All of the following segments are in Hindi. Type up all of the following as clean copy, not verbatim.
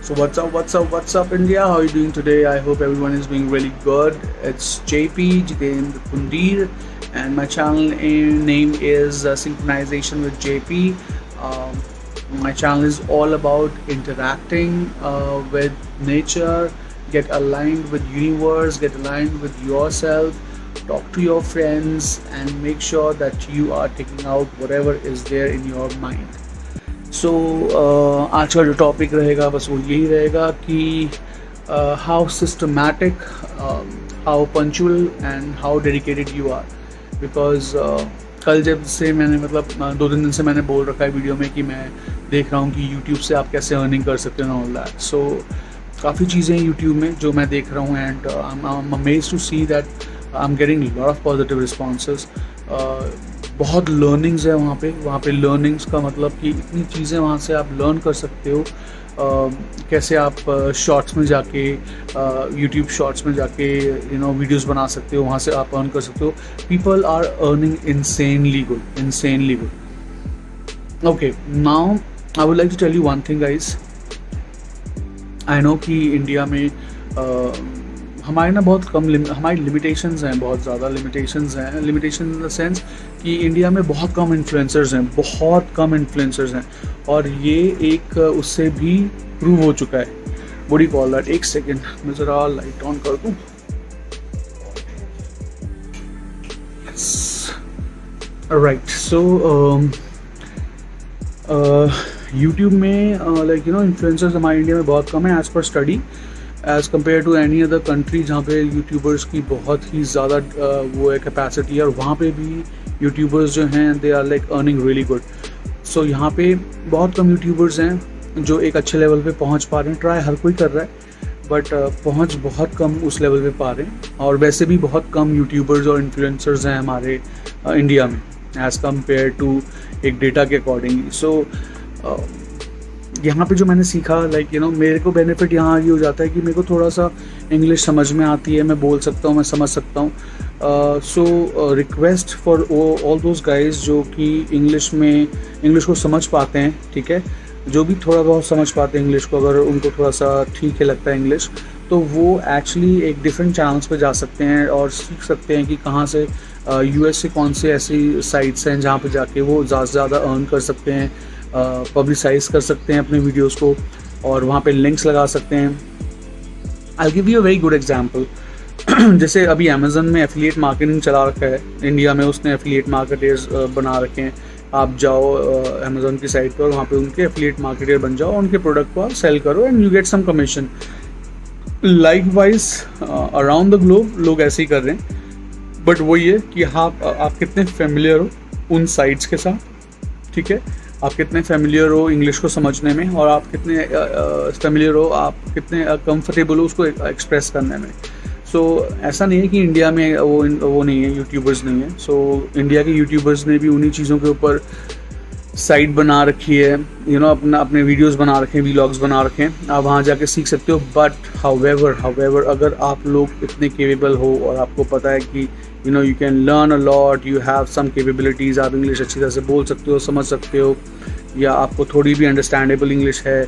So what's up, India? How are you doing today? I hope everyone is doing really good. It's JP Jitendra Pundir, and my channel name is Synchronization with JP. Um, my channel is all about interacting with nature, get aligned with universe, get aligned with yourself, talk to your friends, and make sure that you are taking out whatever is there in your mind. सो आज का जो टॉपिक रहेगा बस वो यही रहेगा कि how systematic, how punctual and how dedicated you are. Because कल जब से मैंने मतलब 2-3 दिन से मैंने बोल रखा है वीडियो में कि मैं देख रहा हूँ कि यूट्यूब से आप कैसे अर्निंग कर सकते हो ऑल दैट. सो काफ़ी चीज़ें हैं यूट्यूब में जो मैं देख रहा हूँ and I am amazed to see that I am getting lot of positive responses. बहुत लर्निंग्स है वहाँ पे लर्निंग्स का मतलब कि इतनी चीज़ें वहाँ से आप लर्न कर सकते हो. कैसे आप शॉर्ट्स में जाके यूट्यूब शॉर्ट्स में जाके वीडियोस बना सकते हो, वहाँ से आप अर्न कर सकते हो. People are earning insanely good. Okay, now I would like to tell you one thing guys. I know कि इंडिया में हमारे ना बहुत कम हमारी लिमिटेशंस हैं, बहुत ज़्यादा लिमिटेशंस हैं. लिमिटेशन इन द सेंस कि इंडिया में बहुत कम इन्फ्लुएंसर्स हैं और ये एक उससे भी प्रूव हो चुका है. What do you call that? एक सेकेंड, मैं ज़रा लाइट ऑन कर दूँ. राइट, सो यूट्यूब में इन्फ्लुएंसर्स हमारे इंडिया में बहुत कम है as per study, as compared to any other country जहाँ पे यूट्यूबर्स की बहुत ही ज़्यादा वो है कैपेसिटी. और वहाँ पे भी यूट्यूबर्स जो हैं they are like earning really good. So यहाँ पे बहुत कम यूट्यूबर्स हैं जो एक अच्छे लेवल पे पहुँच पा रहे हैं. ट्राई हर कोई कर रहा है बट पहुँच बहुत कम उस लेवल पे पा रहे हैं. और वैसे भी बहुत कम यूट्यूबर्स और इन्फ्लुएंसर्स हैं हमारे इंडिया में एज़ कम्पेयर टू एक डेटा के अकॉर्डिंगली. सो यहाँ पे जो मैंने सीखा मेरे को बेनिफिट यहाँ ये हो जाता है कि मेरे को थोड़ा सा इंग्लिश समझ में आती है, मैं बोल सकता हूँ, मैं समझ सकता हूँ. So request for all those guys जो कि इंग्लिश को समझ पाते हैं, ठीक है, जो भी थोड़ा बहुत समझ पाते हैं इंग्लिश को, अगर उनको थोड़ा सा ठीक है लगता है इंग्लिश, तो वो एक्चुअली एक डिफरेंट चैनल्स पे जा सकते हैं और सीख सकते हैं कि कहाँ से यूएस से कौन से ऐसी साइट्स हैं जहाँ पे जाके वो ज़्यादा से ज़्यादा अर्न कर सकते हैं, पब्लिसाइज कर सकते हैं अपने वीडियोस को और वहाँ पे लिंक्स लगा सकते हैं. I give you a very good example. जैसे अभी अमेज़न में एफिलिएट मार्केटिंग चला रखा है इंडिया में, उसने एफिलिएट मार्केटर्स बना रखे हैं. आप जाओ अमेज़न की साइट पर, वहाँ पे उनके एफिलिएट मार्केटर बन जाओ, उनके प्रोडक्ट को आप सेल करो and you get some commission. Likewise around the globe लोग ऐसे ही कर रहे हैं. बट वही है कि आप कितने फेमिलियर हो उन साइट्स के साथ, ठीक है, आप कितने फेमिलियर हो इंग्लिश को समझने में, और आप कितने फेमिलियर हो, आप कितने कंफर्टेबल हो उसको एक्सप्रेस करने में. सो ऐसा नहीं है कि इंडिया में वो नहीं है, यूट्यूबर्स नहीं है. सो इंडिया के यूट्यूबर्स ने भी उन्हीं चीज़ों के ऊपर साइट बना रखी है, अपने वीडियोस बना रखे हैं, व्लॉग्स बना रखे हैं, आप वहाँ जाके सीख सकते हो. बट हाउएवर अगर आप लोग इतने केपेबल हो और आपको पता है कि you can learn a lot, you have some capabilities, आप इंग्लिश अच्छी तरह से बोल सकते हो, समझ सकते हो, या आपको थोड़ी भी अंडरस्टैंडेबल इंग्लिश है,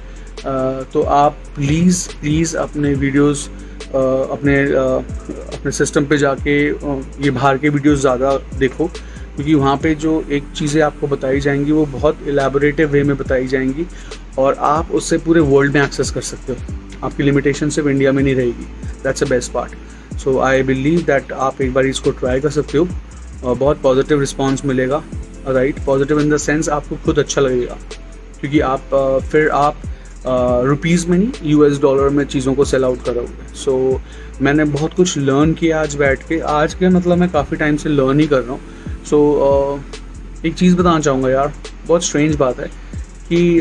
तो आप प्लीज़ अपने वीडियोस अपने सिस्टम पे जाके ये बाहर के वीडियोस ज़्यादा देखो, क्योंकि वहाँ पे जो एक चीज़ें आपको बताई जाएंगी वो बहुत एलैबोरेटिव वे में बताई जाएंगी और आप उससे पूरे वर्ल्ड में एक्सेस कर सकते हो. आपकी लिमिटेशन सिर्फ इंडिया में नहीं रहेगी. That's the best part. So I believe that आप एक बार इसको ट्राई कर सकते हो और बहुत पॉजिटिव रिस्पॉन्स मिलेगा. Right, positive in the sense आपको खुद अच्छा लगेगा, क्योंकि फिर आप रुपीज़ में नहीं, यूएस डॉलर में चीज़ों को सेल आउट करोगे. सो मैंने बहुत कुछ लर्न किया आज बैठ के. आज के मतलब मैं काफ़ी टाइम से लर्न ही कर रहा हूँ. सो एक चीज़ बताना चाहूँगा यार, बहुत स्ट्रेंज बात है कि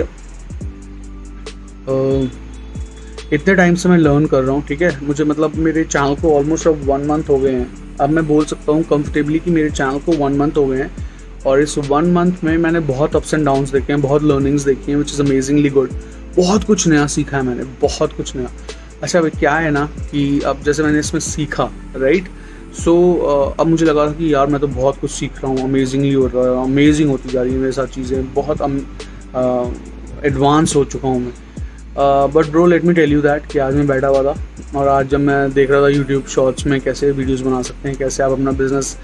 इतने टाइम से मैं लर्न कर रहा हूँ, ठीक है, मुझे मतलब मेरे चैनल को ऑलमोस्ट अब 1 मंथ हो गए हैं. अब मैं बोल सकता हूँ कंफर्टेबली कि मेरे चैनल को 1 मंथ हो गए हैं और इस 1 मंथ में मैंने बहुत अप्स एंड डाउन्स देखे हैं, बहुत लर्निंग्स देखी हैं, विच इज़ अमेजिंगली गुड. बहुत कुछ नया सीखा है मैंने, बहुत कुछ नया. अच्छा भाई क्या है ना कि अब जैसे मैंने इसमें सीखा, राइट, सो अब मुझे लगा था कि यार मैं तो बहुत कुछ सीख रहा हूँ, अमेजिंगली हो रहा है, अमेजिंग होती जा रही है मेरे साथ चीज़ें, बहुत एडवांस हो चुका हूँ मैं. But bro let me tell you that कि आज मैं बैठा हुआ था और आज जब मैं देख रहा था यूट्यूब शॉर्ट्स में कैसे वीडियोस बना सकते हैं, कैसे आप अपना बिजनेस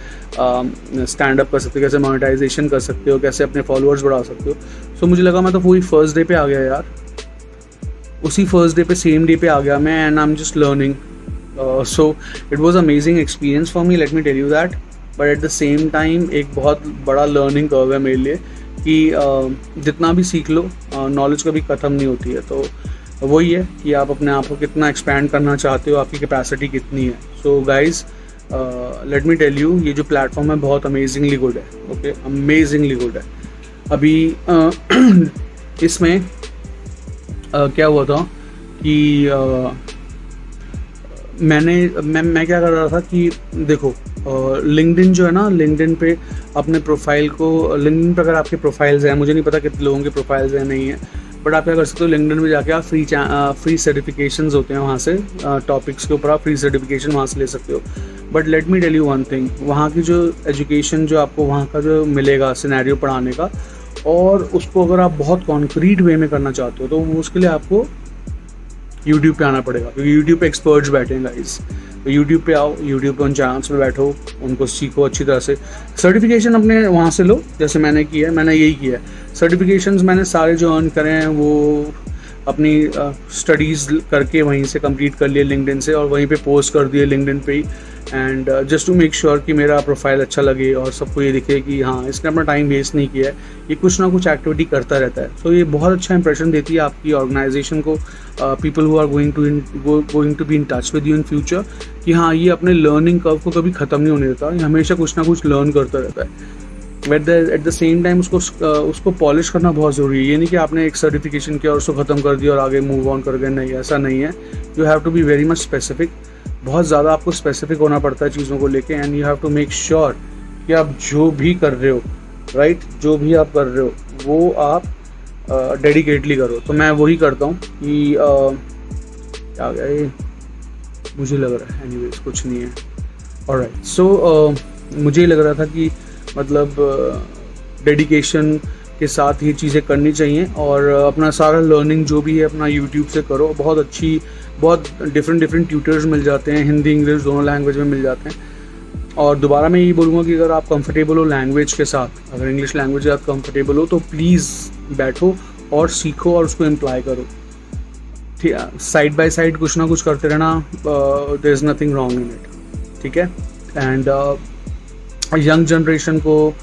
स्टैंड अप कर सकते हो, कैसे मोनेटाइजेशन कर सकते हो, कैसे अपने फॉलोअर्स बढ़ा सकते हो। सो मुझे लगा मैं तो पूरी फर्स्ट डे पे आ गया यार, उसी फर्स्ट डे पे सेम डे पे आ गया मैं, and I am just learning. So it was amazing experience for me, let me tell you that. But at the same time एक बहुत बड़ा लर्निंग कर्व है मेरे लिए कि जितना भी सीख लो नॉलेज कभी ख़त्म नहीं होती है। तो वही है कि आप अपने आप को कितना एक्सपैंड करना चाहते हो, आपकी कैपेसिटी कितनी है। So guys let me tell you, ये जो प्लेटफॉर्म है बहुत अमेजिंगली गुड है, ओके, अमेजिंगली गुड है। अभी इसमें क्या हुआ था कि मैं क्या कर रहा था कि देखो लिंक्डइन जो है ना, लिंक्डइन पे अपने प्रोफाइल को, लिंक्डइन पे अगर आपके प्रोफाइल्स हैं, मुझे नहीं पता कितने लोगों के प्रोफाइल्स हैं नहीं है, बट आप क्या कर सकते हो, लिंक्डइन में जाके आप फ्री सर्टिफिकेशंस होते हैं वहाँ से, टॉपिक्स के ऊपर आप फ्री सर्टिफिकेशन वहाँ से ले सकते हो। But let me tell you one thing, वहाँ की जो एजुकेशन जो आपको वहाँ का जो मिलेगा सिनेरियो पढ़ाने का, और उसको अगर आप बहुत कॉन्क्रीट वे में करना चाहते हो तो उसके लिए आपको यूट्यूब पे आना पड़ेगा, क्योंकि यूट्यूब पे एक्सपर्ट्स बैठे हैं गाइस। तो यूट्यूब पे आओ, यूट्यूब पे उन चैनल्स में बैठो, उनको सीखो अच्छी तरह से, सर्टिफिकेशन अपने वहाँ से लो, जैसे मैंने किया है, मैंने यही किया है। सर्टिफिकेशंस मैंने सारे जो अर्न करे हैं वो अपनी स्टडीज़ करके वहीं से कंप्लीट कर लिए लिंक्डइन से, और वहीं पे पोस्ट कर दिए लिंक्डइन पे ही, and just to make sure कि मेरा प्रोफाइल अच्छा लगे और सबको ये दिखे कि हाँ इसने अपना टाइम वेस्ट नहीं किया है, ये कुछ ना कुछ एक्टिविटी करता रहता है। सो ये बहुत अच्छा इंप्रेशन देती है आपकी ऑर्गेनाइजेशन को, people who are going to be in touch with you in future, कि हाँ ये अपने लर्निंग कर्व को कभी ख़त्म नहीं होने देता, ये हमेशा कुछ ना कुछ लर्न करता रहता है। एट द सेम टाइम उसको पॉलिश करना बहुत ज़रूरी है। ये नहीं कि आपने एक सर्टिफिकेशन किया और उसको ख़त्म कर दिया और आगे मूव ऑन कर गए, नहीं, ऐसा नहीं है। You have to be very much specific, बहुत ज़्यादा आपको स्पेसिफिक होना पड़ता है चीज़ों को लेके, and you have to make sure कि आप जो भी कर रहे हो, राइट, जो भी आप कर रहे हो वो आप डेडिकेटली करो। तो मैं वही करता हूँ कि क्या गया, मुझे लग रहा है एनीवेज कुछ नहीं है, ऑलराइट। सो मुझे लग रहा था कि मतलब डेडिकेशन के साथ ये चीज़ें करनी चाहिए, और अपना सारा लर्निंग जो भी है अपना यूट्यूब से करो। बहुत अच्छी, बहुत डिफरेंट ट्यूटर्स मिल जाते हैं, हिंदी इंग्लिश दोनों लैंग्वेज में मिल जाते हैं। और दोबारा मैं यही बोलूँगा कि अगर आप कंफर्टेबल हो लैंग्वेज के साथ, अगर इंग्लिश लैंग्वेज के साथ कंफर्टेबल हो तो प्लीज़ बैठो और सीखो और उसको इम्प्लाई करो। ठीक है, साइड बाय साइड कुछ ना कुछ करते रहना, there is nothing wrong in it, ठीक है। एंड यंग जनरेशन को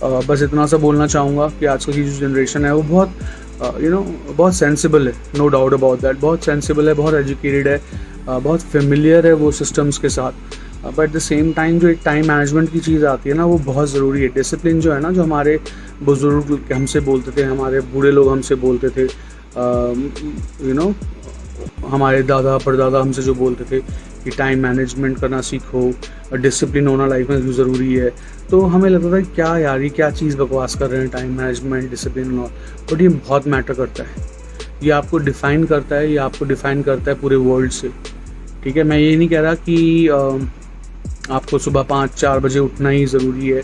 बस इतना सा बोलना चाहूँगा कि आजकल की जो जनरेशन है वो बहुत बहुत सेंसिबल है, नो डाउट अबाउट दैट, बहुत सेंसिबल है, बहुत एजुकेटेड है, बहुत फेमिलियर है वो सिस्टम्स के साथ। But at the same time जो एक टाइम मैनेजमेंट की चीज़ आती है ना, वो बहुत ज़रूरी है। डिसिप्लिन जो है ना, जो हमारे बुजुर्ग हमसे बोलते थे, हमारे बूढ़े लोग हमसे बोलते थे, हमारे दादा परदादा हमसे जो बोलते थे कि टाइम मैनेजमेंट करना सीखो, डिसिप्लिन होना लाइफ में ज़रूरी है। तो हमें लगता था क्या यार ये क्या चीज़ बकवास कर रहे हैं, टाइम मैनेजमेंट, डिसिप्लिन और, बट ये बहुत मैटर करता है, ये आपको डिफ़ाइन करता है, ये आपको डिफ़ाइन करता है पूरे वर्ल्ड से, ठीक है। मैं ये नहीं कह रहा कि आपको सुबह 5-4 बजे उठना ही ज़रूरी है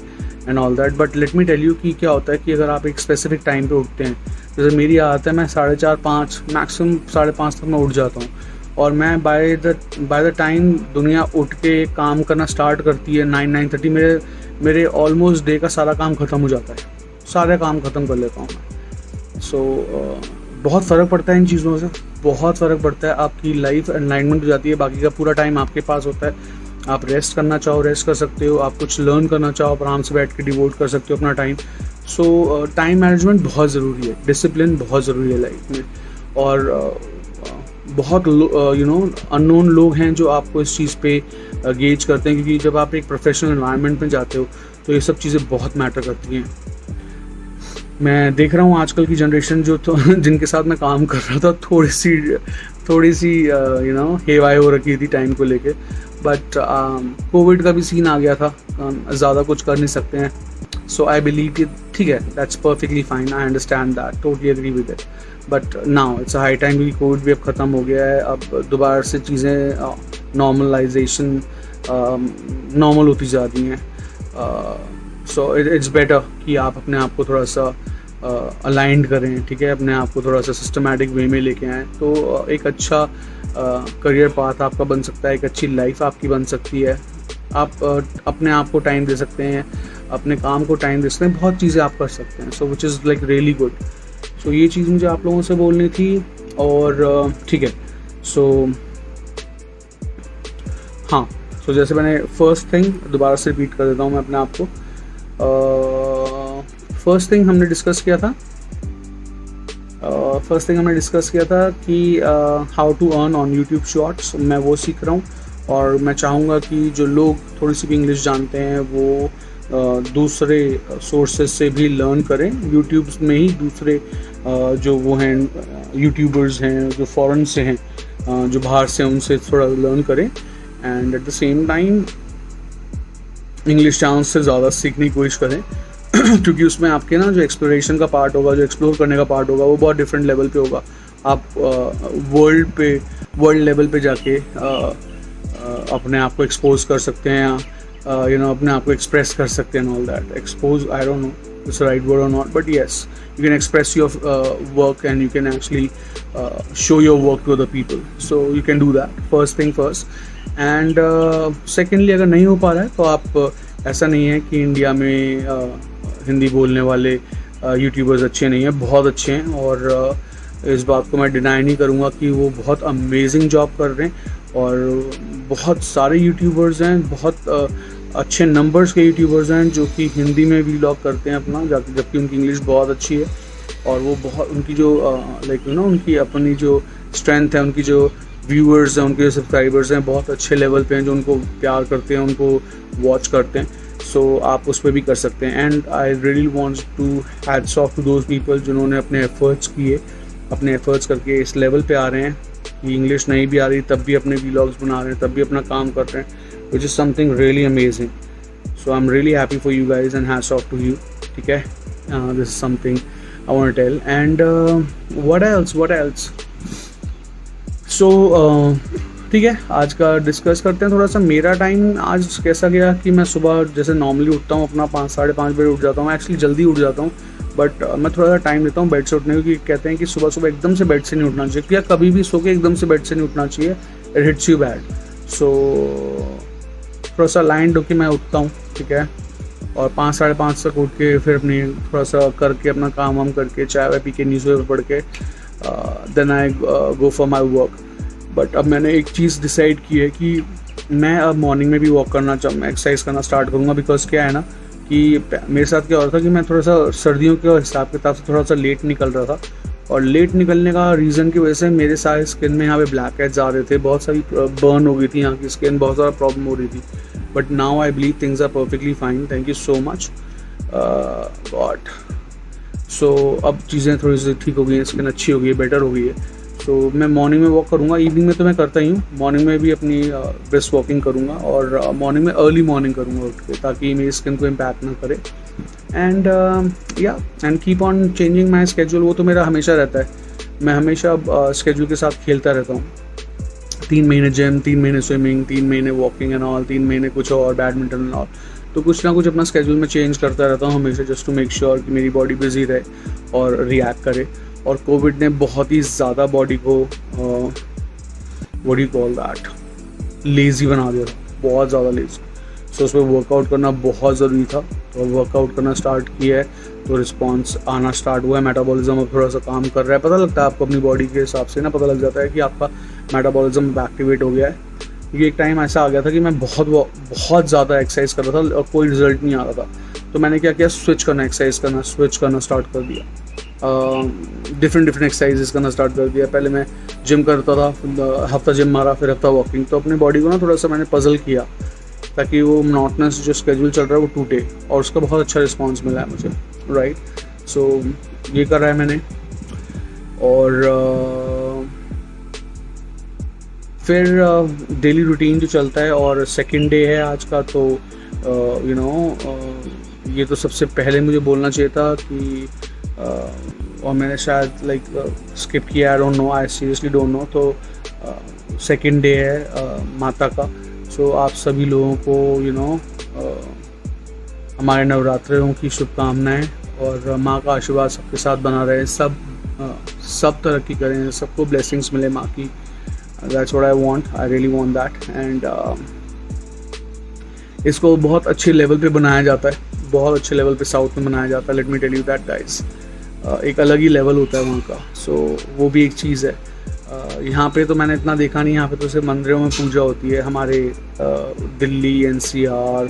and all that, but let me tell you कि क्या होता है कि अगर आप एक स्पेसिफिक टाइम पे उठते हैं, जैसे मेरी आदत है मैं 4:30-5 मैक्सिमम 5:30 तक मैं उठ जाता हूँ, और मैं बाय द टाइम दुनिया उठ के काम करना स्टार्ट करती है 9-9:30, मेरे ऑलमोस्ट डे का सारा काम ख़त्म हो जाता है, सारे काम ख़त्म कर लेता हूँ मैं। सो बहुत फ़र्क पड़ता है इन चीज़ों से, बहुत फ़र्क पड़ता है, आपकी लाइफ अलाइनमेंट हो जाती है, बाकी का पूरा टाइम आपके पास होता है। आप रेस्ट करना चाहो रेस्ट कर सकते हो, आप कुछ लर्न करना चाहो आप आराम से बैठ के डिवोट कर सकते हो अपना टाइम। सो टाइम मैनेजमेंट बहुत ज़रूरी है, डिसिप्लिन बहुत ज़रूरी है लाइफ में। और बहुत अननोन लोग हैं जो आपको इस चीज़ पे गेज करते हैं, क्योंकि जब आप एक प्रोफेशनल एनवायरनमेंट में जाते हो तो ये सब चीज़ें बहुत मैटर करती हैं। मैं देख रहा हूँ आजकल की जनरेशन जो तो जिनके साथ मैं काम कर रहा था, थोड़ी सी हेवाई हो रखी थी टाइम को लेके, बट कोविड का भी सीन आ गया था, ज़्यादा कुछ कर नहीं सकते हैं। सो आई बिलीव कि ठीक है, that's perfectly fine, I understand that, totally agree with it, but now it's a high time, क्योंकि कोविड भी अब ख़त्म हो गया है, अब दोबारा से चीज़ें नॉर्मलाइजेशन नॉर्मल होती जा रही हैं। सो इट्स बेटर कि आप अपने आप को थोड़ा सा अलाइंड करें, ठीक है, अपने आप को थोड़ा सा सिस्टमैटिक वे में लेके आएँ, तो एक अच्छा करियर पाथ आपका बन सकता है, एक अच्छी लाइफ आपकी बन सकती है। आप अपने आप को टाइम दे सकते हैं, अपने काम को टाइम दे सकते हैं, बहुत चीज़ें आप कर सकते हैं। So which is like really good. So ये चीज़ मुझे आप लोगों से बोलनी थी। और ठीक है, सो हाँ, सो जैसे मैंने फर्स्ट थिंग दोबारा से रिपीट कर देता हूँ मैं अपने आप को। फर्स्ट थिंग हमने डिस्कस किया था कि how to earn on YouTube shorts. मैं वो सीख रहा हूँ और मैं चाहूँगा कि जो लोग थोड़ी सी भी इंग्लिश जानते हैं वो दूसरे सोर्सेज से भी लर्न करें। यूट्यूब में ही दूसरे जो वो हैं यूट्यूबर्स हैं जो फ़ॉरेन से हैं, जो बाहर से, उनसे थोड़ा लर्न करें। And eight the same time English channel से ज़्यादा सीखने की कोशिश करें क्योंकि उसमें आपके ना जो एक्सप्लोरेशन का पार्ट होगा, जो एक्सप्लोर करने का पार्ट होगा, वो बहुत डिफरेंट लेवल पे होगा। आप वर्ल्ड लेवल पे जाके अपने आप को एक्सपोज कर सकते हैं, अपने आप को एक्सप्रेस कर सकते हैं। All that expose, I don't know it's right word और not, but yes, you can express your work and you can actually show your work to other people, so you can do that, first thing first. And secondly, अगर नहीं हो पा रहा है तो आप ऐसा नहीं है कि इंडिया में हिंदी बोलने वाले यूट्यूबर्स अच्छे नहीं हैं, बहुत अच्छे हैं। और इस बात को मैं डिनाई नहीं करूँगा कि वो बहुत अमेजिंग जॉब कर रहे हैं और बहुत सारे यूट्यूबर्स हैं, बहुत अच्छे नंबर्स के यूट्यूबर्स हैं जो कि हिंदी में व्लॉग करते हैं अपना, जबकि उनकी इंग्लिश बहुत अच्छी है। और वो बहुत, उनकी जो उनकी अपनी जो स्ट्रेंथ है, उनकी जो व्यूअर्स हैं, उनके जो सब्सक्राइबर्स हैं, बहुत अच्छे लेवल पे हैं, जो उनको प्यार करते हैं, उनको वॉच करते हैं। सो आप उस पर भी कर सकते हैं। And I really wants to hats off to those people जिन्होंने अपने एफर्ट्स किए, अपने एफर्ट्स करके इस लेवल पे आ रहे हैं कि इंग्लिश नहीं भी आ रही तब भी अपने व्लॉग्स बना रहे हैं, तब भी अपना काम कर रहे हैं, which is something really amazing. So I'm really happy for you guys and hats off to you. ठीक है, this is something I want to tell. And what else? So ठीक है, आज का डिस्कस करते हैं थोड़ा सा। मेरा टाइम आज कैसा गया कि मैं सुबह जैसे नॉर्मली उठता हूँ, अपना 5-5:30 बजे उठ जाता हूँ। एक्चुअली जल्दी उठ जाता हूँ, बट मैं थोड़ा सा टाइम लेता हूँ बेड से उठने को, क्योंकि कहते हैं कि सुबह एकदम से बेड से नहीं उठना चाहिए, या कभी भी सो के एकदम से बेड से नहीं उठना चाहिए, इट हिट्स यू बैड। सो थोड़ा सा लाइंड होकर मैं उठता हूँ, ठीक है, और 5-5:30 तक उठ के फिर अपनी थोड़ा सा करके अपना काम वाम करके, चाय वाय पी के, न्यूज़पेपर पढ़ के, then I go for my work. But अब मैंने एक चीज़ डिसाइड की है कि मैं अब मॉर्निंग में भी वॉक करना मैं एक्सरसाइज करना स्टार्ट करूँगा। बिकॉज क्या है ना कि मेरे साथ क्या हो रहा था कि मैं थोड़ा सा सर्दियों के हिसाब किताब से थोड़ा सा लेट निकल रहा था, और लेट निकलने का रीज़न की वजह से मेरे सारे स्किन में यहाँ पे ब्लैक हेड्स आ रहे थे, बहुत सारी बर्न हो गई थी यहाँ की स्किन, बहुत ज़्यादा प्रॉब्लम हो रही थी। But now I believe things are perfectly fine, thank you so much God. So अब चीज़ें थोड़ी सी ठीक हो गई हैं, स्किन अच्छी हो गई है, बेटर हो गई है। सो मैं मॉर्निंग में वॉक करूँगा, इवनिंग में तो मैं करता ही हूँ, मॉर्निंग में भी अपनी ब्रिस्क वॉकिंग करूँगा, और मॉर्निंग में अर्ली मॉर्निंग करूँगा उठ के, ताकि मेरी स्किन को इम्पैक्ट ना करे। And and keep on changing my schedule, वो तो मेरा हमेशा रहता है, मैं हमेशा स्केड्यूल के साथ खेलता रहता हूँ। 3 महीने जिम, 3 महीने स्विमिंग, 3 महीने वॉकिंग एंड ऑल, 3 महीने कुछ और बैडमिंटन एंड ऑल, तो कुछ ना कुछ अपना स्केड्यूल में चेंज करता रहता हूँ हमेशा, जस्ट टू मेक श्योर कि मेरी बॉडी बिजी रहे और रिएक्ट करे। और कोविड ने बहुत ही ज़्यादा बॉडी को what do you call that, lazy बना दिया था, बहुत ज़्यादा लेज़ी। सो उस पर वर्कआउट करना बहुत ज़रूरी था, तो वर्कआउट करना स्टार्ट किया है, तो रिस्पॉन्स आना स्टार्ट हुआ है, मेटाबॉलिज्म अब थोड़ा सा काम कर रहा है, पता लगता है आपको अपनी बॉडी के हिसाब से ना, पता लग जाता है कि आपका मेटाबॉलिज्म एक्टिवेट हो गया है। क्योंकि एक टाइम ऐसा आ गया था कि मैं बहुत ज़्यादा एक्सरसाइज कर रहा था और कोई रिजल्ट नहीं आ रहा था, तो मैंने क्या किया, स्विच करना स्टार्ट कर दिया, डिफरेंट एक्सरसाइजेस करना स्टार्ट कर दिया। पहले मैं जिम करता था, हफ्ता जिम मारा, फिर हफ्ता वॉकिंग, तो अपनी बॉडी को ना थोड़ा सा मैंने पजल किया ताकि वो मोनोटोनस जो स्केड्यूल चल रहा है वो टूटे, और उसका बहुत अच्छा रिस्पांस मिला है मुझे, राइट। सो ये कर रहा है मैंने। और फिर डेली रूटीन जो चलता है, और सेकंड डे है आज का, तो ये तो सबसे पहले मुझे बोलना चाहिए था कि और मैंने शायद स्किप किया, आई don't no, I seriously don't know. तो सेकंड डे है माता का, सो आप सभी लोगों को हमारे नवरात्रों की शुभकामनाएं, और माँ का आशीर्वाद सबके साथ बना रहे, सब तरक्की करें, सबको ब्लेसिंग्स मिले माँ की। That's what I want, I really want that. And इसको बहुत अच्छे लेवल पे बनाया जाता है, बहुत अच्छे लेवल पे साउथ में बनाया जाता है। Let me tell you that guys, एक अलग ही लेवल होता है वहाँ का। सो वो भी एक चीज़ है। यहाँ पे तो मैंने इतना देखा नहीं, यहाँ पे तो सिर्फ मंदिरों में पूजा होती है हमारे दिल्ली एनसीआर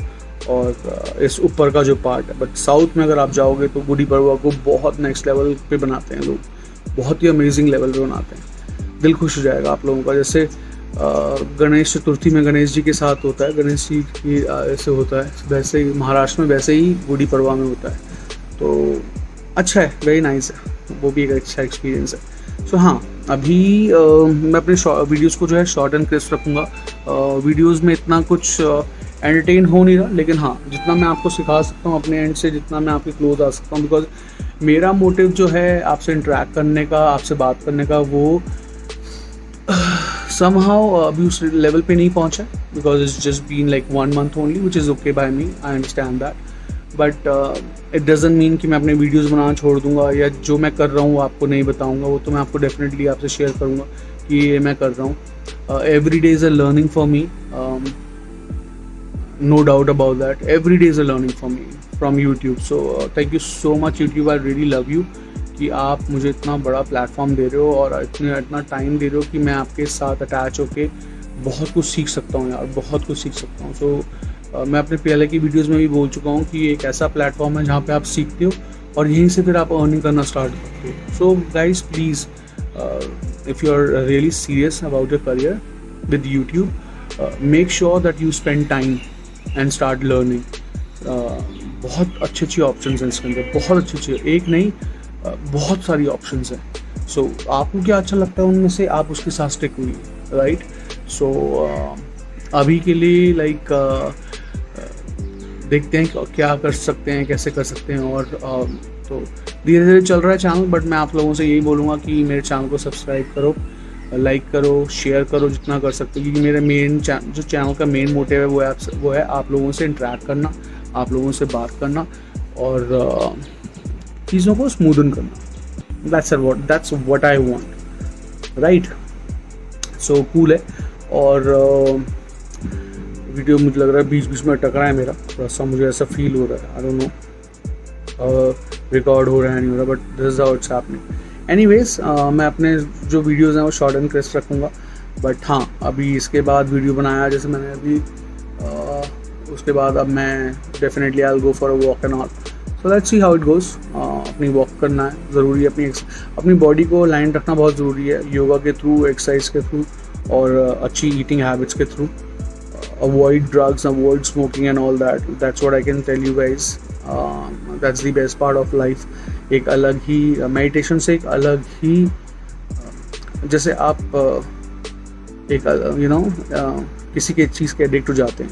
और इस ऊपर का जो पार्ट है। बट साउथ में अगर आप जाओगे तो गुड़ी पड़वा को बहुत नेक्स्ट लेवल पे बनाते हैं लोग, बहुत ही अमेजिंग लेवल पे बनाते हैं। दिल खुश हो जाएगा आप लोगों का। जैसे गणेश चतुर्थी में गणेश जी के साथ होता है, गणेश जी की ऐसे होता है, वैसे ही महाराष्ट्र में वैसे ही गुड़ी पड़वा में होता है। तो अच्छा है, वेरी नाइस है, वो भी एक अच्छा एक्सपीरियंस है। सो हाँ, अभी मैं अपने वीडियोस को जो है शॉर्ट एंड क्रिस्प रखूँगा। वीडियोस में इतना कुछ एंटरटेन हो नहीं रहा, लेकिन हाँ जितना मैं आपको सिखा सकता हूँ अपने एंड से, जितना मैं आपके क्लोज आ सकता हूँ, बिकॉज मेरा मोटिव जो है आपसे इंटरेक्ट करने का, आपसे बात करने का, वो somehow अभी उस लेवल पे नहीं पहुंचा, because it's just been like 1 month only, which is okay by me, I understand that. But it doesn't mean कि मैं अपने वीडियोस बनाना छोड़ दूंगा या जो मैं कर रहा हूँ वो आपको नहीं बताऊंगा। वो तो मैं आपको डेफिनेटली आपसे शेयर करूँगा कि ये मैं कर रहा हूँ। Every day is a learning for me, no doubt about that. Every day is a learning for me from YouTube. So thank you so much YouTube, I really love you कि आप मुझे इतना बड़ा प्लेटफॉर्म दे रहे हो और इतना टाइम दे रहे हो कि मैं आपके साथ अटैच होके बहुत कुछ सीख सकता हूँ यार, बहुत कुछ सीख सकता हूँ। सो मैं अपने पहले की वीडियोस में भी बोल चुका हूँ कि एक ऐसा प्लेटफॉर्म है जहाँ पे आप सीखते हो और यहीं से फिर आप अर्निंग करना स्टार्ट करते हो। So guys please, if you are really serious about your career with YouTube, make sure that you spend time and start learning. बहुत अच्छी अच्छी ऑप्शन हैं इसके अंदर, बहुत अच्छी, एक नहीं बहुत सारी ऑप्शंस हैं। सो आपको क्या अच्छा लगता है उनमें से, आप उसके साथ स्टिक हुई, राइट। सो अभी के लिए लाइक देखते हैं क्या कर सकते हैं, कैसे कर सकते हैं। और तो धीरे धीरे चल रहा है चैनल, बट मैं आप लोगों से यही बोलूँगा कि मेरे चैनल को सब्सक्राइब करो, लाइक करो, शेयर करो जितना कर सकते हो, क्योंकि मेरा मेन जो चैनल का मेन मोटिव है वो है आप लोगों से इंटरेक्ट करना, आप लोगों से बात करना और चीज़ों को स्मूदन करना। That's what I want, right. So cool है। और वीडियो मुझे लग रहा है बीच बीच में अटक रहा है मेरा, थोड़ा सा मुझे ऐसा फील हो रहा है, आई डोंट नो रिकॉर्ड हो रहा है नहीं हो रहा, but this is how it's happening. Anyways, मैं अपने जो वीडियोज़ हैं वो शॉर्ट एंड क्रिस्प रखूँगा। बट हाँ, अभी इसके बाद वीडियो बनाया जैसे मैंने अभी, उसके बाद अब मैं definitely I will go for a walk and all. So let's see how it goes. अपनी वॉक करना है ज़रूरी है, अपनी बॉडी को लाइन रखना बहुत ज़रूरी है, योगा के थ्रू, एक्सरसाइज के थ्रू और अच्छी ईटिंग हैबिट्स के through. Avoid drugs, avoid smoking and all that. That's what I can tell you guys. That's the best part of life. एक अलग ही मेडिटेशन से एक अलग ही जैसे आप एक किसी के चीज़ के एडिक्ट हो जाते हैं,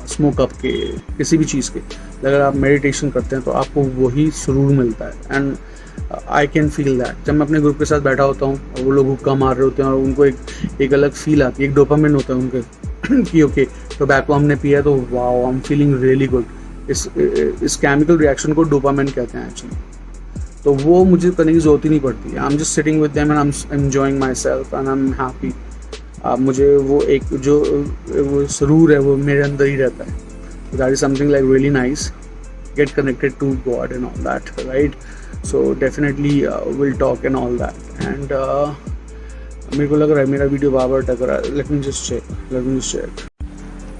स्मोकअप के, किसी भी चीज़ के, अगर आप मेडिटेशन करते हैं तो आपको वही सुरूर मिलता है। And I can feel that. जब मैं अपने ग्रुप के साथ बैठा होता हूँ और वो लोग हुक्का मार रहे होते हैं और उनको एक अलग फील आती है, एक डोपामिन होता है उनके कि ओके टोबैको हमने पिया तो wow, I am feeling really good. इस केमिकल रिएक्शन को डोपामिन कहते हैं एक्चुअली। तो वो मुझे करने की ज़रूरत ही नहीं पड़ती। आई am just sitting with them and I am enjoying my self and I am happy. मुझे वो एक जो वो सुरूर है वो मेरे अंदर ही रहता है। That is something like really nice, get connected to God and all that, right. So definitely will talk and all that. And मेरे को लग रहा है मेरा वीडियो बार टक रहा है। Let me just check.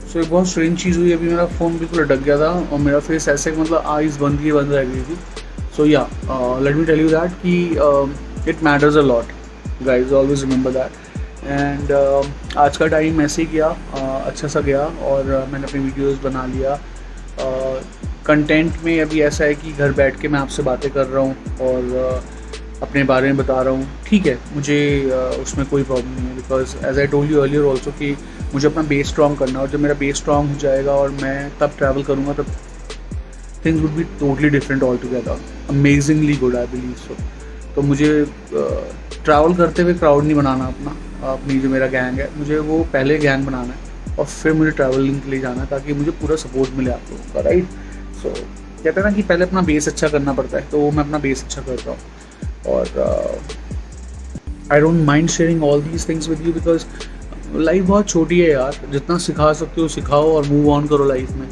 So एक बहुत स्ट्रेंज चीज़ हुई, अभी मेरा फ़ोन बिल्कुल अटक गया था और मेरा फेस ऐसे मतलब आइज़ बंद रह गई थी। सो या let me tell you that कि it matters a lot guys, always remember that. And आज का टाइम ऐसे ही गया, अच्छा सा गया और मैंने अपनी वीडियोस बना लिया। कंटेंट में अभी ऐसा है कि घर बैठ के मैं आपसे बातें कर रहा हूँ और अपने बारे में बता रहा हूँ, ठीक है, मुझे उसमें कोई प्रॉब्लम नहीं है। Because as I told you earlier also कि मुझे अपना बेस स्ट्रॉन्ग करना है और जब मेरा बेस स्ट्रॉन्ग हो जाएगा और मैं तब ट्रैवल करूँगा तब things would be totally different all together, amazingly good, I believe so. तो मुझे ट्रैवल करते हुए क्राउड नहीं बनाना अपनी जो मेरा गैंग है, मुझे वो पहले गैंग बनाना है और फिर मुझे ट्रैवलिंग के लिए जाना है ताकि मुझे पूरा सपोर्ट मिले आप लोगों का, राइट। सो कहते हैं ना कि पहले अपना बेस अच्छा करना पड़ता है, तो मैं अपना बेस अच्छा करता हूँ। और I don't mind sharing all these things with you because life बहुत छोटी है यार, जितना सिखा सकते हो सिखाओ और मूव ऑन करो लाइफ में।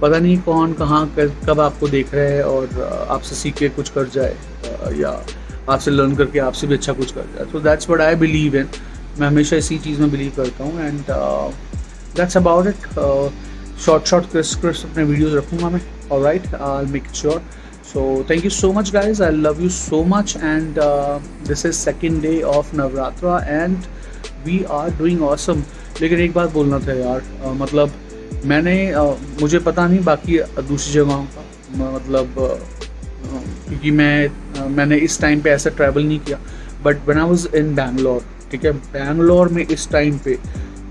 पता नहीं कौन कहाँ कब आपको देख रहा है और आपसे सीख के कुछ कर जाए, या आपसे लर्न करके आपसे भी अच्छा कुछ कर जाए। So that's what I believe in. मैं हमेशा इसी चीज़ में बिलीव करता हूँ and that's about it. Short crisp अपने वीडियोज़ रखूँगा मैं, alright, I make it sure. So thank you so much guys, I love you so much and this is second day of Navratra and we are doing awesome। लेकिन एक बात बोलना था यार, मतलब मैंने मुझे पता नहीं बाकी दूसरी जगहों का, मतलब क्योंकि मैंने इस टाइम पे ऐसा ट्रैवल नहीं किया, but when I was in Bangalore, ठीक है, बैंगलोर में इस टाइम पे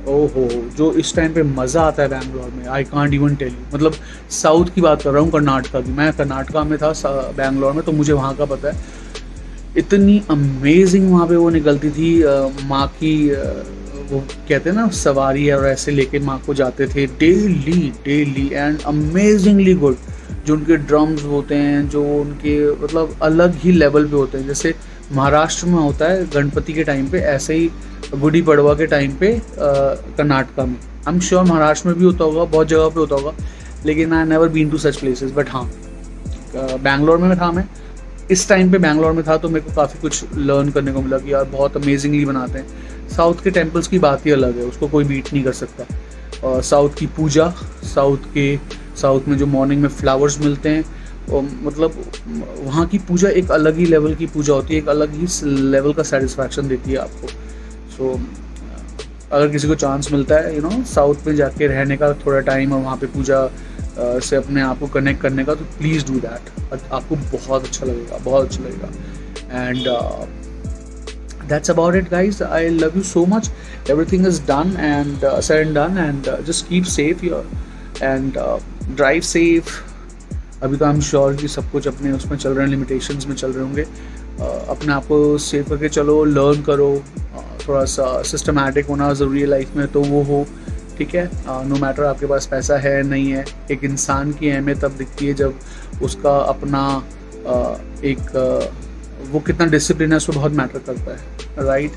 ओहो जो इस टाइम पे मज़ा आता है बैंगलोर में, I can't even tell you. मतलब साउथ की बात कर रहा हूँ, कर्नाटका की। मैं कर्नाटका में था बैंगलोर में, तो मुझे वहाँ का पता है। इतनी अमेजिंग वहाँ पे वो निकलती थी माँ की, वो कहते हैं ना सवारी है, और ऐसे लेके माँ को जाते थे डेली एंड अमेजिंगली गुड। जो उनके ड्रम्स होते हैं, जो उनके मतलब अलग ही लेवल पे होते हैं। जैसे महाराष्ट्र में होता है गणपति के टाइम पे, ऐसे ही गुड़ी पड़वा के टाइम पे कर्नाटका में। आई एम श्योर महाराष्ट्र में भी होता होगा, बहुत जगह पे होता होगा, लेकिन I never been to such places. But हाँ, बैंगलोर में था मैं, इस टाइम पे बैंगलोर में था, तो मेरे को काफ़ी कुछ लर्न करने को मिला कि यार बहुत अमेजिंगली बनाते हैं। साउथ के टेम्पल्स की बात ही अलग है, उसको कोई बीट नहीं कर सकता। और साउथ की पूजा, साउथ में जो मॉर्निंग में फ्लावर्स मिलते हैं, और मतलब वहाँ की पूजा एक अलग ही लेवल की पूजा होती है, एक अलग ही लेवल का सेटिस्फैक्शन देती है आपको। सो अगर किसी को चांस मिलता है यू नो साउथ में जाके रहने का थोड़ा टाइम और वहाँ पे पूजा से अपने आप को कनेक्ट करने का, तो प्लीज़ डू दैट। आपको बहुत अच्छा लगेगा, बहुत अच्छा लगेगा। And that's about it guys, I love you so much, everything is done and said and done, and just keep safe here and drive safe। अभी तो आई एम श्योर कि सब कुछ अपने उसमें चल रहे हैं, लिमिटेशंस में चल रहे होंगे। अपने आप को सेव करके चलो, लर्न करो, थोड़ा सा सिस्टमैटिक होना ज़रूरी है लाइफ में, तो वो हो, ठीक है। नो मैटर आपके पास पैसा है नहीं है, एक इंसान की अहमियत तब दिखती है जब उसका अपना एक वो कितना डिसिप्लिन है, उसको बहुत मैटर करता है, राइट।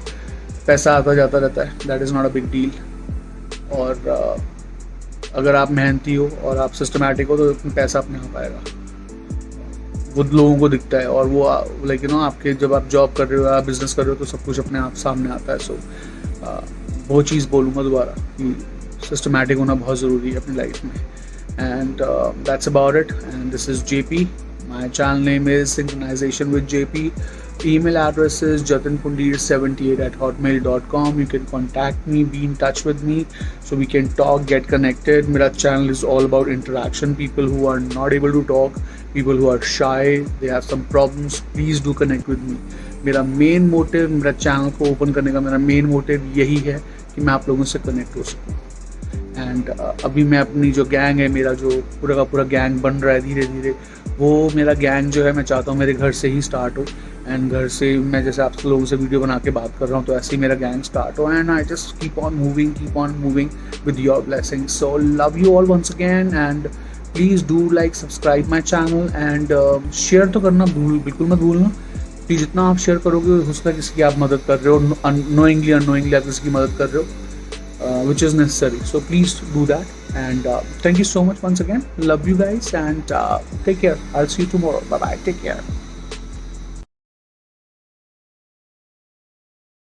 पैसा आता जाता रहता है, that is not a big deal. और अगर आप मेहनती हो और आप सिस्टमैटिक हो, तो पैसा अपने आप आएगा, वो लोगों को दिखता है। और वो लाइक यू नो आपके जब आप जॉब कर रहे हो या बिजनेस कर रहे हो, तो सब कुछ अपने आप सामने आता है। सो वो चीज़ बोलूँगा दोबारा कि सिस्टमैटिक होना बहुत ज़रूरी है अपनी लाइफ में। And that's about it, and this is JP। My channel name is Synchronization with JP. Email address is jatinpundir78@hotmail.com. You can contact me, be in touch with me, so we can talk, get connected. मेरा channel is all about interaction. People who are not able to talk, people who are shy, they have some problems, please do connect with me. मेरा main motive, मेरा channel को open करने का मेरा main motive यही है कि मैं आप लोगों से connect हो सकूँ। एंड अभी मैं अपनी जो गैंग है, मेरा जो पूरा का पूरा गैंग बन रहा है धीरे धीरे, वो मेरा गैंग जो है मैं चाहता हूँ मेरे घर से ही स्टार्ट हो। एंड घर से मैं जैसे आप लोगों से वीडियो बना के बात कर रहा हूँ, तो ऐसे ही मेरा गैंग स्टार्ट हो। And I just keep on moving with your blessing. So love you all once again, and please do like subscribe my channel, and share तो करना बिल्कुल मत भूलना। प्लीज़ जितना आप शेयर करोगे हो सकता है किसी की आप मदद कर रहे हो, अनोइंगली आप किसी की मदद कर रहे हो, which is necessary. So please do that, and thank you so much once again. Love you guys, and take care. I'll see you tomorrow. Bye bye, take care.